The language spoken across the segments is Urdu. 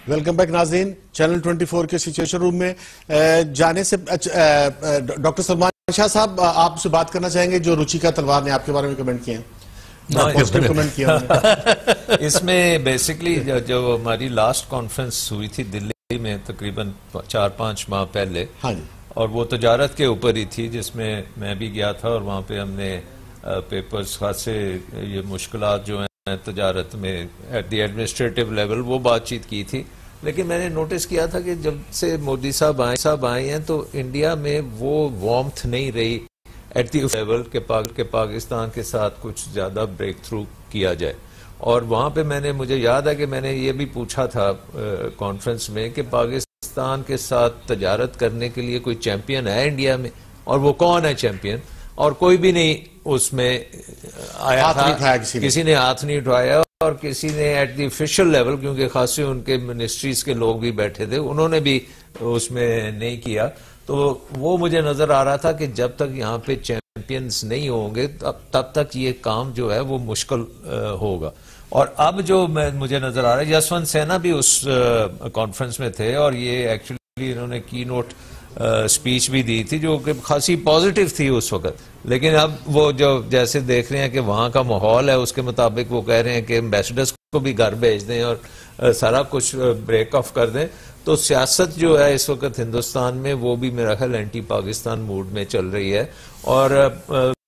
ویلکم بیک ناظرین، چینل 24 کے سچویشن روم میں جانے سے ڈاکٹر سلمان شاہ صاحب آپ سے بات کرنا چاہیں گے. جو روچیکا تلوار نے آپ کے بارے میں کمنٹ کیے ہیں، اس میں بیسکلی جو ہماری لاسٹ کانفرنس ہوئی تھی دلی میں تقریباً 4-5 ماہ پہلے، اور وہ تجارت کے اوپر ہی تھی، جس میں میں بھی گیا تھا، اور وہاں پہ ہم نے پیپرز خاصے یہ مشکلات جو ہیں تجارت میں ایٹ دی ایڈمنسٹریٹو لیول وہ بات چیت کی تھی. لیکن میں نے نوٹس کیا تھا کہ جب سے مودی صاحب آئے ہیں تو انڈیا میں وہ وارمتھ نہیں رہی ایٹ دی لیول کہ پاکستان کے ساتھ کچھ زیادہ بریک تھرو کیا جائے. اور وہاں پہ مجھے یاد ہے کہ میں نے یہ بھی پوچھا تھا کانفرنس میں کہ پاکستان کے ساتھ تجارت کرنے کے لیے کوئی چیمپئن ہے انڈیا میں، اور وہ کون ہے چیمپئن؟ اور کوئی بھی نہیں اس میں آیا تھا، کسی نے ہاتھ نہیں اٹھایا، اور کسی نے ایٹ دی آفیشل لیول، کیونکہ خاصے ان کے منسٹریز کے لوگ بھی بیٹھے تھے، انہوں نے بھی اس میں نہیں کیا. تو وہ مجھے نظر آ رہا تھا کہ جب تک یہاں پہ چیمپئنز نہیں ہوں گے تب تک یہ کام جو ہے وہ مشکل ہوگا. اور اب جو مجھے نظر آ رہا ہے، یشونت سینہ بھی اس کانفرنس میں تھے، اور یہ ایکچولی انہوں نے کی نوٹ سپیچ بھی دی تھی جو کہ خاصی پازیٹیو تھی اس وقت. لیکن اب وہ جو جیسے دیکھ رہے ہیں کہ وہاں کا ماحول ہے، اس کے مطابق وہ کہہ رہے ہیں کہ ایمبیسڈرز کو بھی گھر بھیج دیں اور سارا کچھ بریک آف کر دیں. تو سیاست جو ہے اس وقت ہندوستان میں وہ بھی میرا خیال اینٹی پاکستان موڈ میں چل رہی ہے. اور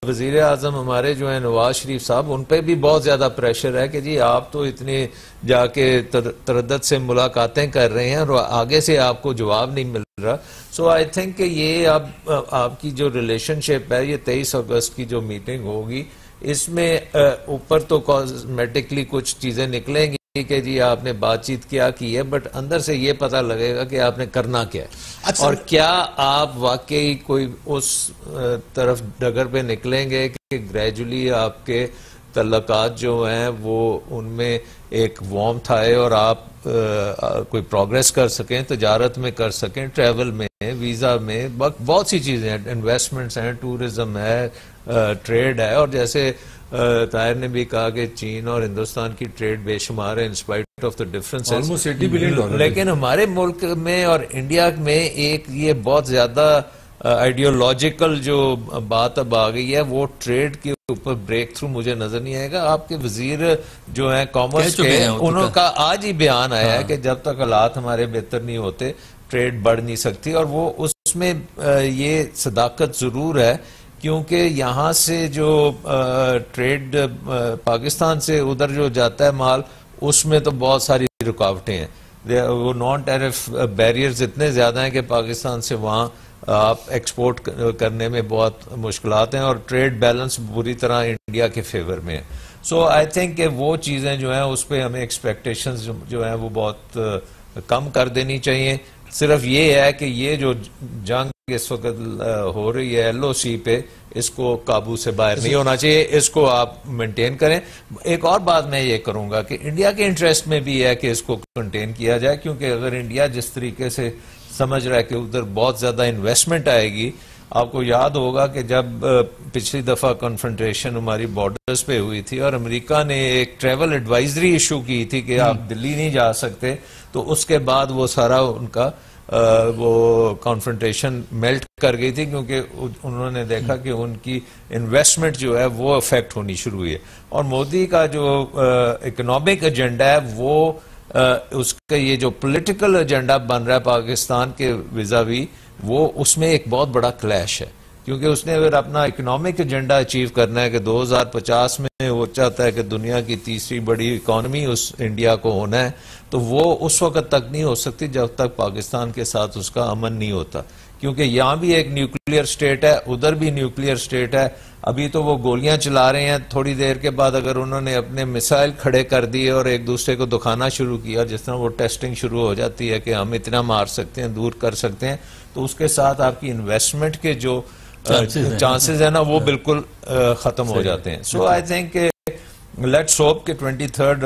وزیر اعظم ہمارے جو ہیں نواز شریف صاحب، ان پہ بھی بہت زیادہ پریشر ہے کہ جی آپ تو اتنے جا کے تردد سے ملاقاتیں کر رہے ہیں اور آگے سے آپ کو جواب نہیں مل رہا. سو آئی تھنک کہ یہ اب آپ کی جو ریلیشن شپ ہے، یہ 23 اگست کی جو میٹنگ ہوگی، اس میں اوپر تو کاسمیٹکلی کچھ چیزیں نکلیں گی کہ جی آپ نے بات چیت کیا کی ہے، بٹ اندر سے یہ پتہ لگے گا کہ آپ نے کرنا کیا ہے، اور کیا آپ واقعی کوئی اس طرف ڈگر پہ نکلیں گے کہ گریجولی آپ کے تعلقات جو ہیں وہ ان میں ایک وارمتھ آئے اور آپ کوئی پروگریس کر سکیں، تجارت میں کر سکیں، ٹریول میں، ویزا میں، بہت سی چیزیں ہیں، انویسٹمنٹس ہیں، ٹورزم ہے، ٹریڈ ہے. اور جیسے طاہر نے بھی کہا کہ چین اور ہندوستان کی ٹریڈ بے شمار ہے انسپائٹ آف دا ڈفرنسز، لیکن ہمارے ملک میں اور انڈیا میں ایک یہ بہت زیادہ آئیڈیولوجیکل جو بات اب آ گئی ہے، وہ ٹریڈ کے اوپر بریک تھرو مجھے نظر نہیں آئے گا. آپ کے وزیر جو ہیں کامرس کے، انہوں کا آج ہی بیان آیا ہے کہ جب تک حالات ہمارے بہتر نہیں ہوتے ٹریڈ بڑھ نہیں سکتی. اور وہ اس میں یہ صداقت ضرور ہے، کیونکہ یہاں سے جو ٹریڈ پاکستان سے ادھر جو جاتا ہے مال، اس میں تو بہت ساری رکاوٹیں ہیں. وہ نان ٹیرف بیریئرز اتنے زیادہ ہیں کہ پاکستان سے وہاں آپ ایکسپورٹ کرنے میں بہت مشکلات ہیں، اور ٹریڈ بیلنس بری طرح انڈیا کے فیور میں ہے. سو آئی تھنک کہ وہ چیزیں جو ہیں اس پہ ہمیں ایکسپیکٹیشنز جو ہیں وہ بہت کم کر دینی چاہیے. صرف یہ ہے کہ یہ جو جنگ اس وقت ہو رہی ہے LOC پہ، اس کو قابو سے باہر نہیں ہونا چاہیے، اس کو آپ مینٹین کریں. ایک اور بات میں یہ کروں گا کہ انڈیا کے انٹرسٹ میں بھی ہے کہ اس کو کنٹین کیا جائے، کیونکہ اگر انڈیا جس طریقے سے سمجھ رہا ہے کہ ادھر بہت زیادہ انویسٹمنٹ آئے گی، آپ کو یاد ہوگا کہ جب پچھلی دفعہ کنفرنٹریشن ہماری بارڈرز پہ ہوئی تھی اور امریکہ نے ایک ٹریول ایڈوائزری ایشو کی تھی کہ آپ دلی نہیں جا سکتے، تو اس کے بعد وہ سارا ان کا وہ کنفرنٹریشن میلٹ کر گئی تھی، کیونکہ انہوں نے دیکھا کہ ان کی انویسٹمنٹ جو ہے وہ افیکٹ ہونی شروع ہوئی ہے. اور مودی کا جو اکنامک ایجنڈا ہے، وہ اس کا یہ جو پولیٹیکل ایجنڈا بن رہا ہے پاکستان کے ویزاوی، وہ اس میں ایک بہت بڑا کلیش ہے. کیونکہ اس نے اگر اپنا اکنامک ایجنڈا اچیو کرنا ہے کہ 2050 میں وہ چاہتا ہے کہ دنیا کی تیسری بڑی اکانومی اس انڈیا کو ہونا ہے، تو وہ اس وقت تک نہیں ہو سکتی جب تک پاکستان کے ساتھ اس کا امن نہیں ہوتا. کیونکہ یہاں بھی ایک نیوکلیئر سٹیٹ ہے، ادھر بھی نیوکلیئر سٹیٹ ہے. ابھی تو وہ گولیاں چلا رہے ہیں، تھوڑی دیر کے بعد اگر انہوں نے اپنے میسائل کھڑے کر دیے اور ایک دوسرے کو دکھانا شروع کیا، جس طرح وہ ٹیسٹنگ شروع ہو جاتی ہے کہ ہم اتنا مار سکتے ہیں، دور کر سکتے ہیں، تو اس کے ساتھ آپ کی انویسٹمنٹ کے جو چانسز ہیں نا، وہ بالکل ختم ہو جاتے ہیں. سو آئی تھنک لیٹس ہوپ کہ 23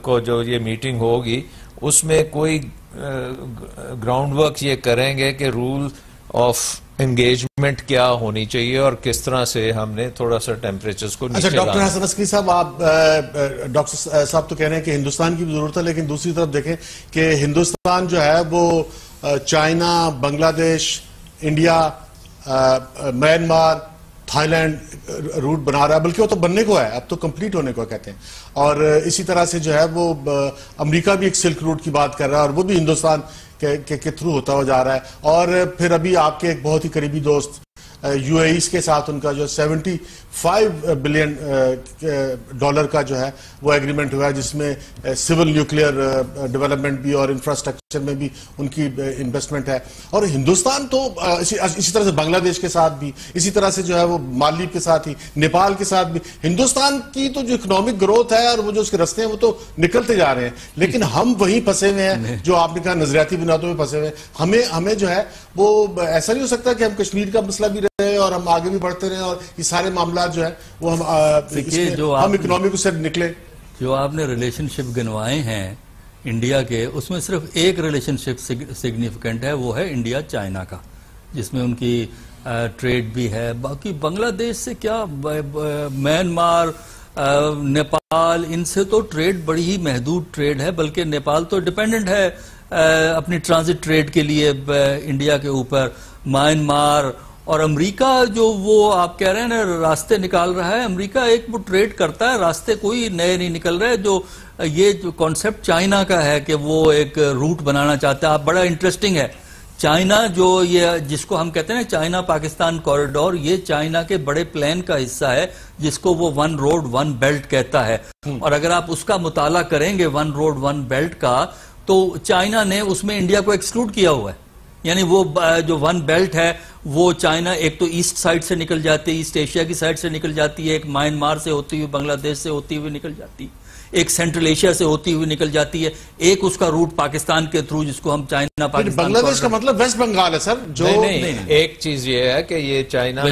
کو جو یہ میٹنگ ہوگی، اس میں کوئی گراؤنڈ ورک یہ کریں گے کہ رول آف انگیجمنٹ کیا ہونی چاہیے اور کس طرح سے ہم نے تھوڑا سا ٹیمپریچرز کو نیچے لانا. ڈاکٹر حسن عسکری صاحب، آپ ڈاکٹر صاحب تو کہہ رہے ہیں کہ ہندوستان کی بھی ضرورت ہے، لیکن دوسری طرف دیکھیں کہ ہندوستان جو ہے وہ China, Bangladesh, India, Myanmar, Thailand route بنا رہا ہے، بلکہ وہ تو بننے کو ہے، اب تو کمپلیٹ ہونے کو کہتے ہیں. اور اسی طرح سے جو ہے وہ امریکہ بھی ایک سلک روٹ کی بات کر رہا ہے، اور وہ بھی ہندوستان کے تھرو ہوتا ہوا جا رہا ہے. اور پھر ابھی آپ کے ایک بہت ہی قریبی دوست یو اے ایس کے ساتھ ان کا جو 75 بلین ڈالر کا جو ہے وہ ایگریمنٹ ہوا ہے، جس میں سول نیوکلیئر ڈیولپمنٹ بھی اور انفراسٹرکچر میں بھی ان کی انویسٹمنٹ ہے. اور ہندوستان تو اسی طرح سے بنگلہ دیش کے ساتھ بھی، اسی طرح سے جو ہے وہ مالدیپ کے ساتھ ہی، نیپال کے ساتھ بھی ہندوستان کی تو جو اکنامک گروتھ ہے اور وہ جو اس کے رستے ہیں وہ تو نکلتے جا رہے ہیں، لیکن ہم وہیں پھنسے ہوئے ہیں جو آپ نے کہا نظریاتی بنیادوں پہ پھنسے ہوئے ہیں. ہمیں جو ہے وہ ایسا نہیں ہو سکتا کہ ہم کشمیر کا مسئلہ بھی رہے اور ہم آگے بھی بڑھتے رہے اور یہ سارے معاملات جو ہے وہ ہم اکنامک سے نکلے. جو آپ نے ریلیشن شپ گنوائے ہیں انڈیا کے، اس میں صرف ایک ریلیشن شپ سگنیفیکنٹ ہے، وہ ہے انڈیا چائنا کا، جس میں ان کی ٹریڈ بھی ہے. باقی بنگلہ دیش سے کیا، میانمار، نیپال، ان سے تو ٹریڈ بڑی ہی محدود ٹریڈ ہے، بلکہ نیپال تو ڈیپینڈنٹ ہے اپنی ٹرانزٹ ٹریڈ کے لیے انڈیا کے اوپر. میانمار اور امریکہ جو وہ آپ کہہ رہے ہیں نا راستے نکال رہا ہے، امریکہ ایک وہ ٹریڈ کرتا ہے، راستے کوئی نئے نہیں نکل رہے. جو یہ جو کانسیپٹ چائنا کا ہے کہ وہ ایک روٹ بنانا چاہتا ہے، بڑا انٹرسٹنگ ہے. چائنا جو یہ جس کو ہم کہتے ہیں چائنا پاکستان کوریڈور، یہ چائنا کے بڑے پلان کا حصہ ہے جس کو وہ ون روڈ ون بیلٹ کہتا ہے. اور اگر آپ اس کا مطالعہ کریں گے ون روڈ ون بیلٹ کا، تو چائنا نے اس میں انڈیا کو ایکسکلوڈ کیا ہوا ہے. یعنی وہ جو ون بیلٹ ہے وہ چائنا ایک تو ایسٹ سائڈ سے نکل جاتی ہے، ایسٹ ایشیا کی سائڈ سے نکل جاتی ہے، ایک میانمار سے ہوتی ہوئی بنگلہ دیش سے ہوتی ہوئی نکل جاتی ہے، ایک سینٹرل ایشیا سے ہوتی ہوئی نکل جاتی ہے، ایک اس کا روٹ پاکستان کے تھرو جس کو ہم چائنا پاکستان. بنگلہ دیش کا مطلب ویسٹ بنگال ہے سر. جو نہیں، ایک چیز یہ ہے کہ یہ چائنا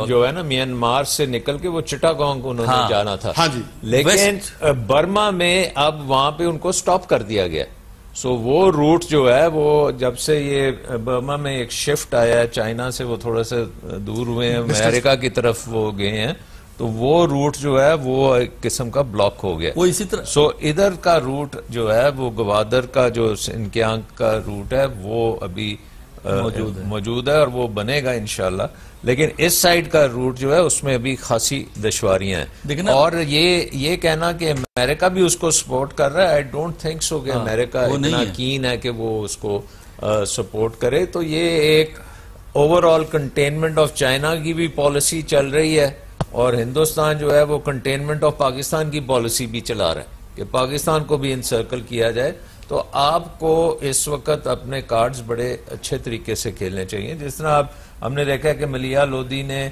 جو ہے نا میانمار سے نکل کے وہ چٹاگانگ انہوں نے جانا تھا، لیکن برما میں اب وہاں پہ ان کو سٹاپ کر دیا گیا. سو وہ روٹ جو ہے وہ جب سے یہ برما میں ایک شفٹ آیا ہے چائنا سے، وہ تھوڑا سا دور ہوئے ہیں، امریکہ کی طرف وہ گئے ہیں، تو وہ روٹ جو ہے وہ ایک قسم کا بلاک ہو گیا. وہ اسی طرح سو ادھر کا روٹ جو ہے وہ گوادر کا جو انکیانگ کا روٹ ہے وہ ابھی موجود ہے اور وہ بنے گا انشاءاللہ. لیکن اس سائڈ کا روٹ جو ہے اس میں ابھی خاصی دشواریاں ہیں. اور یہ کہنا کہ امریکہ بھی اس کو سپورٹ کر رہا ہے، آئی ڈونٹ تھنک سو کہ امریکہ اتنا کین ہے کہ وہ اس کو سپورٹ کرے. تو یہ ایک over all containment of China کی بھی پالیسی چل رہی ہے، اور ہندوستان جو ہے وہ کنٹینمنٹ آف پاکستان کی پالیسی بھی چلا رہا ہے کہ پاکستان کو بھی انسرکل کیا جائے. تو آپ کو اس وقت اپنے کارڈز بڑے اچھے طریقے سے کھیلنے چاہیے. جس طرح ہم نے دیکھا ہے کہ ملیحہ لودھی نے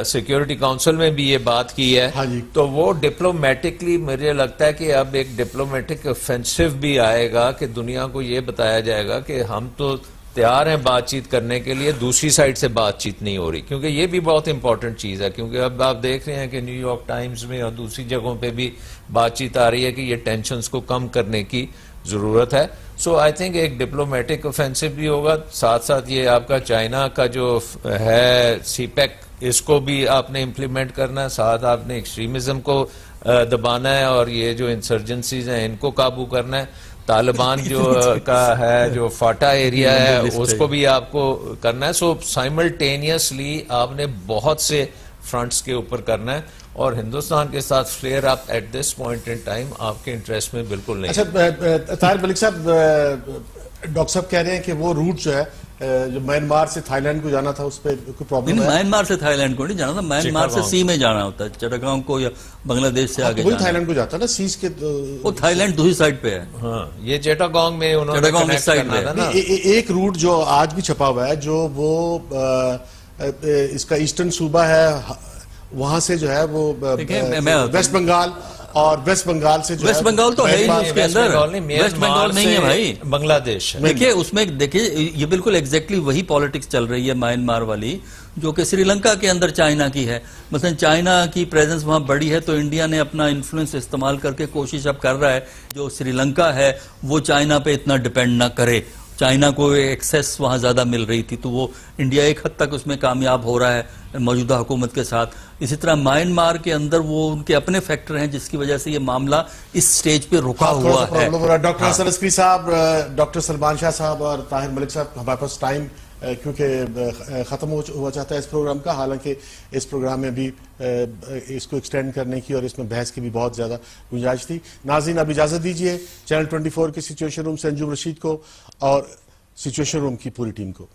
سیکیورٹی کاؤنسل میں بھی یہ بات کی ہے، تو وہ ڈپلومیٹکلی مجھے لگتا ہے کہ اب ایک ڈپلومیٹک offensive بھی آئے گا کہ دنیا کو یہ بتایا جائے گا کہ ہم تو تیار ہیں بات چیت کرنے کے لیے، دوسری سائڈ سے بات چیت نہیں ہو رہی. کیونکہ یہ بھی بہت امپورٹنٹ چیز ہے، کیونکہ اب آپ دیکھ رہے ہیں کہ نیو یارک ٹائمز میں اور دوسری جگہوں پہ بھی بات چیت آ رہی ہے کہ یہ ٹینشنز کو کم کرنے کی ضرورت ہے. سو آئی تھنک ایک ڈپلومیٹک offensive بھی ہوگا، ساتھ ساتھ یہ آپ کا چائنا کا جو ہے سی پیک، اس کو بھی آپ نے امپلیمنٹ کرنا ہے، ساتھ آپ نے ایکسٹریمزم کو دبانا ہے اور یہ جو انسرجنسیز ہیں ان کو قابو کرنا ہے. طالبان جو کا ہے جو فاٹا ایریا ہے اس کو بھی آپ کو کرنا ہے. سو سائملٹینیسلی آپ نے بہت سے فرنٹس کے اوپر کرنا ہے، اور ہندوستان کے ساتھ flare up at this point in time آپ کے انٹرسٹ میں بالکل نہیں. اچھا طاہر ملک صاحب، ڈاکٹر صاحب کہہ رہے ہیں کہ وہ روٹ جو ہے جو میانمار سے تھائی لینڈ کو جانا تھا اس پہ کوئی پرابلم ہے؟ میانمار سے تھائی لینڈ کو نہیں جانا تھا، میانمار سے سی میں جانا ہوتا ہے، چٹاگانگ کو یا بنگلہ دیش سے آگے وہی تھائی لینڈ کو جاتا ہے نا، سیز کے وہ تھائی لینڈ دوسری سائڈ پہ ہے. ہاں یہ چٹاگانگ میں انہوں نے کنیکٹ کرنا تھا نا. ایک روٹ جو آج بھی چھپا ہوا ہے جو وہ اس کا ایسٹرن صوبہ ہے، وہاں سے جو ہے وہ ویسٹ بنگال، اور ویسٹ بنگال سے ویسٹ بنگال تو ہے ہی اس کے اندر، ویسٹ بنگال نہیں ہے بھائی، بنگلہ دیش ہے. دیکھیے اس میں دیکھیے یہ بالکل ایگزیکٹلی وہی پالیٹکس چل رہی ہے میانمار والی جو کہ سری لنکا کے اندر چائنا کی ہے. مثلا چائنا کی پریزنس وہاں بڑی ہے تو انڈیا نے اپنا انفلوئنس استعمال کر کے کوشش اب کر رہا ہے جو سری لنکا ہے وہ چائنا پہ اتنا ڈیپینڈ نہ کرے. چائنا کو ایکسیس وہاں زیادہ مل رہی تھی، تو وہ انڈیا ایک حد تک اس میں کامیاب ہو رہا ہے موجودہ حکومت کے ساتھ. اسی طرح میانمار کے اندر وہ ان کے اپنے فیکٹر ہیں جس کی وجہ سے یہ معاملہ اس سٹیج پہ رکا ہوا ہے. ڈاکٹر حسن عسکری صاحب، ڈاکٹر سلمان شاہ صاحب اور طاہر ملک صاحب، ہمارے پاس ٹائم کیونکہ ختم ہوا چاہتا ہے اس پروگرام کا، حالانکہ اس پروگرام میں بھی اس کو ایکسٹینڈ کرنے کی اور اس میں بحث کی بھی بہت زیادہ گنجائش تھی. ناظرین اب اجازت دیجیے چینل 24 کی سچویشن روم سے انجم رشید کو اور سچویشن روم کی پوری ٹیم کو.